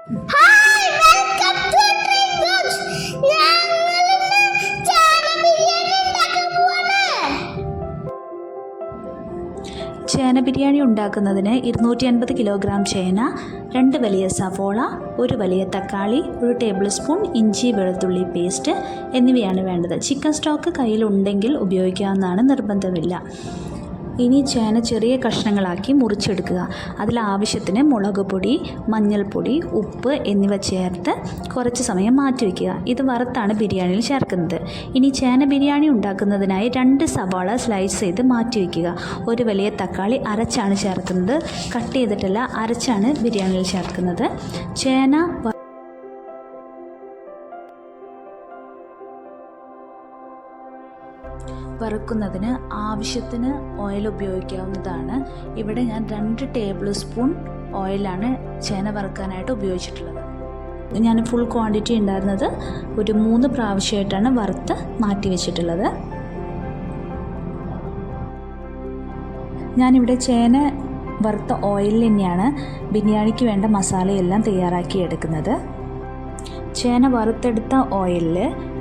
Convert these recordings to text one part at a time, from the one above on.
Hi welcome to dream books. ഞങ്ങളിന്ന് ചേന ബിരിയാണി ഉണ്ടാക്കാൻ പോവാണ്. ചേന ബിരിയാണി ഉണ്ടാക്കുന്നതിന് 250 കിലോഗ്രാം ചേന, 2 വലിയ സവോള, 1 വലിയ തക്കാളി, 1 ടേബിൾ സ്പൂൺ ഇഞ്ചി വെളുത്തുള്ളി പേസ്റ്റ് എന്നിവയാണ് വേണ്ടത്. ചിക്കൻ സ്റ്റോക്ക് കയ്യിലുണ്ടെങ്കിൽ ഉപയോഗിക്കാവുന്നതാണ്, നിർബന്ധമില്ല. ഇനി ചേന ചെറിയ കഷ്ണങ്ങളാക്കി മുറിച്ചെടുക്കുക. അതിലാവശ്യത്തിന് മുളക് പൊടി, മഞ്ഞൾപ്പൊടി, ഉപ്പ് എന്നിവ ചേർത്ത് കുറച്ച് സമയം മാറ്റിവെക്കുക. ഇത് വറുത്താണ് ബിരിയാണിയിൽ ചേർക്കുന്നത്. ഇനി ചേന ബിരിയാണി ഉണ്ടാക്കുന്നതിനായി 2 സവാള സ്ലൈസ് ചെയ്ത് മാറ്റിവെക്കുക. 1 വലിയ തക്കാളി അരച്ചാണ് ചേർക്കുന്നത്, കട്ട് ചെയ്തിട്ടല്ല, അരച്ചാണ് ബിരിയാണിയിൽ ചേർക്കുന്നത്. ചേന വറുക്കുന്നതിന് ആവശ്യത്തിന് ഓയിൽ ഉപയോഗിക്കാവുന്നതാണ്. ഇവിടെ ഞാൻ 2 ടേബിൾ സ്പൂൺ ഓയിലാണ് ചേന വറുക്കാനായിട്ട് ഉപയോഗിച്ചിട്ടുള്ളത്. ഞാൻ ഫുൾ ക്വാണ്ടിറ്റി ഉണ്ടായിരുന്നത് ഒരു 3 പ്രാവശ്യമായിട്ടാണ് വറുത്ത് മാറ്റി വെച്ചിട്ടുള്ളത്. ഞാനിവിടെ ചേന വറുത്ത ഓയിലിൽ തന്നെയാണ് ബിരിയാണിക്ക് വേണ്ട മസാലയെല്ലാം തയ്യാറാക്കി എടുക്കുന്നത്. ചേന വറുത്തെടുത്ത ഓയിലിൽ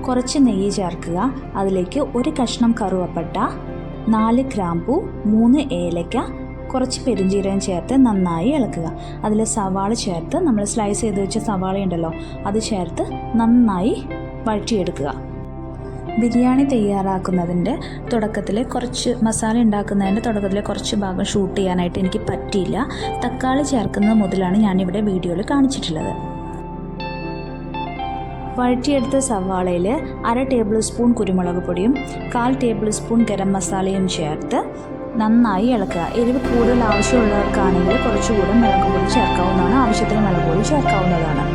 കുറച്ച് നെയ്യ് ചേർക്കുക. അതിലേക്ക് 1 കഷ്ണം കറുവപ്പട്ട, 4 ഗ്രാമ്പൂ, 3 ഏലക്ക, കുറച്ച് പെരുംജീരകം ചേർത്ത് നന്നായി ഇളക്കുക. അതിൽ സവാള ചേർത്ത്, നമ്മൾ സ്ലൈസ് ചെയ്ത് വെച്ച സവാള ഉണ്ടല്ലോ, അത് ചേർത്ത് നന്നായി വഴറ്റിയെടുക്കുക. ബിരിയാണി തയ്യാറാക്കുന്നതിൻ്റെ തുടക്കത്തിൽ കുറച്ച് മസാല ഉണ്ടാക്കുന്നതിൻ്റെ തുടക്കത്തിൽ കുറച്ച് ഭാഗം ഷൂട്ട് ചെയ്യാനായിട്ട് എനിക്ക് പറ്റിയില്ല. തക്കാളി ചേർക്കുന്നത് മുതലാണ് ഞാനിവിടെ വീഡിയോയിൽ കാണിച്ചിട്ടുള്ളത്. വഴറ്റിയെടുത്ത സവാളയിൽ 1/2 ടേബിൾ സ്പൂൺ കുരുമുളക് പൊടിയും 1/4 ടേബിൾ സ്പൂൺ ഗരം മസാലയും ചേർത്ത് നന്നായി ഇളക്കുക. എരിവ് കൂടുതൽ ആവശ്യമുള്ളവർക്കാണെങ്കിൽ കുറച്ചുകൂടെ മുളക് പൊടി ചേർക്കാവുന്നതാണ്, ആവശ്യത്തിന് മുളക് പൊടി ചേർക്കാവുന്നതാണ്.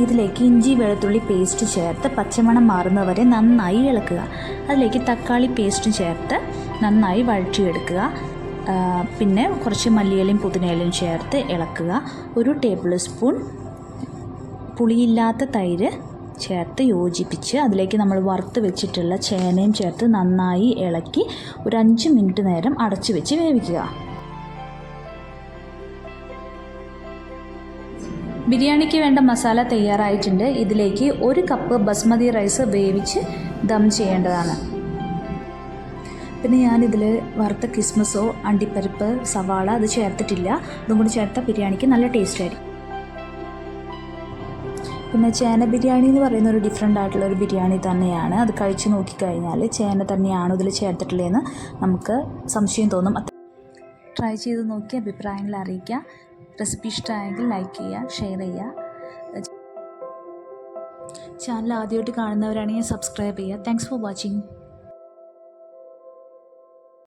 ഇതിലേക്ക് ഇഞ്ചി വെളുത്തുള്ളി പേസ്റ്റ് ചേർത്ത് പച്ചമണം മാറുന്നവരെ നന്നായി ഇളക്കുക. അതിലേക്ക് തക്കാളി പേസ്റ്റും ചേർത്ത് നന്നായി വഴറ്റിയെടുക്കുക. പിന്നെ കുറച്ച് മല്ലിയിലയും പുതിനയിലയും ചേർത്ത് ഇളക്കുക. 1 ടേബിൾ സ്പൂൺ പുളിയില്ലാത്ത തൈര് ചേർത്ത് യോജിപ്പിച്ച് അതിലേക്ക് നമ്മൾ വറുത്ത് വെച്ചിട്ടുള്ള ചേനയും ചേർത്ത് നന്നായി ഇളക്കി ഒരു 5 മിനിറ്റ് നേരം അടച്ചു വെച്ച് വേവിക്കുക. ബിരിയാണിക്ക് വേണ്ട മസാല തയ്യാറായിട്ടുണ്ട്. ഇതിലേക്ക് 1 കപ്പ് ബസ്മതി റൈസ് വേവിച്ച് ദം ചെയ്യേണ്ടതാണ്. പിന്നെ ഞാനിതിൽ വറുത്ത കിസ്മസോ അണ്ടിപ്പരിപ്പ് സവാള അത് ചേർത്തിട്ടില്ല. അതും കൂടി ചേർത്ത ബിരിയാണിക്ക് നല്ല ടേസ്റ്റ് ആയിരിക്കും. പിന്നെ ചേന ബിരിയാണി എന്ന് പറയുന്ന ഒരു ഡിഫറെൻ്റ് ആയിട്ടുള്ളൊരു ബിരിയാണി തന്നെയാണ്. അത് കഴിച്ച് നോക്കിക്കഴിഞ്ഞാൽ ചേന തന്നെയാണോ ഇതിൽ ചേർത്തിട്ടുള്ളതെന്ന് നമുക്ക് സംശയം തോന്നും. ട്രൈ ചെയ്ത് നോക്കി അഭിപ്രായങ്ങൾ അറിയിക്കുക. റെസിപ്പി ഇഷ്ടമായെങ്കിൽ ലൈക്ക് ചെയ്യുക, ഷെയർ ചെയ്യുക. ചാനൽ ആദ്യമായിട്ട് കാണുന്നവരാണെങ്കിൽ സബ്സ്ക്രൈബ് ചെയ്യുക. Thanks for watching.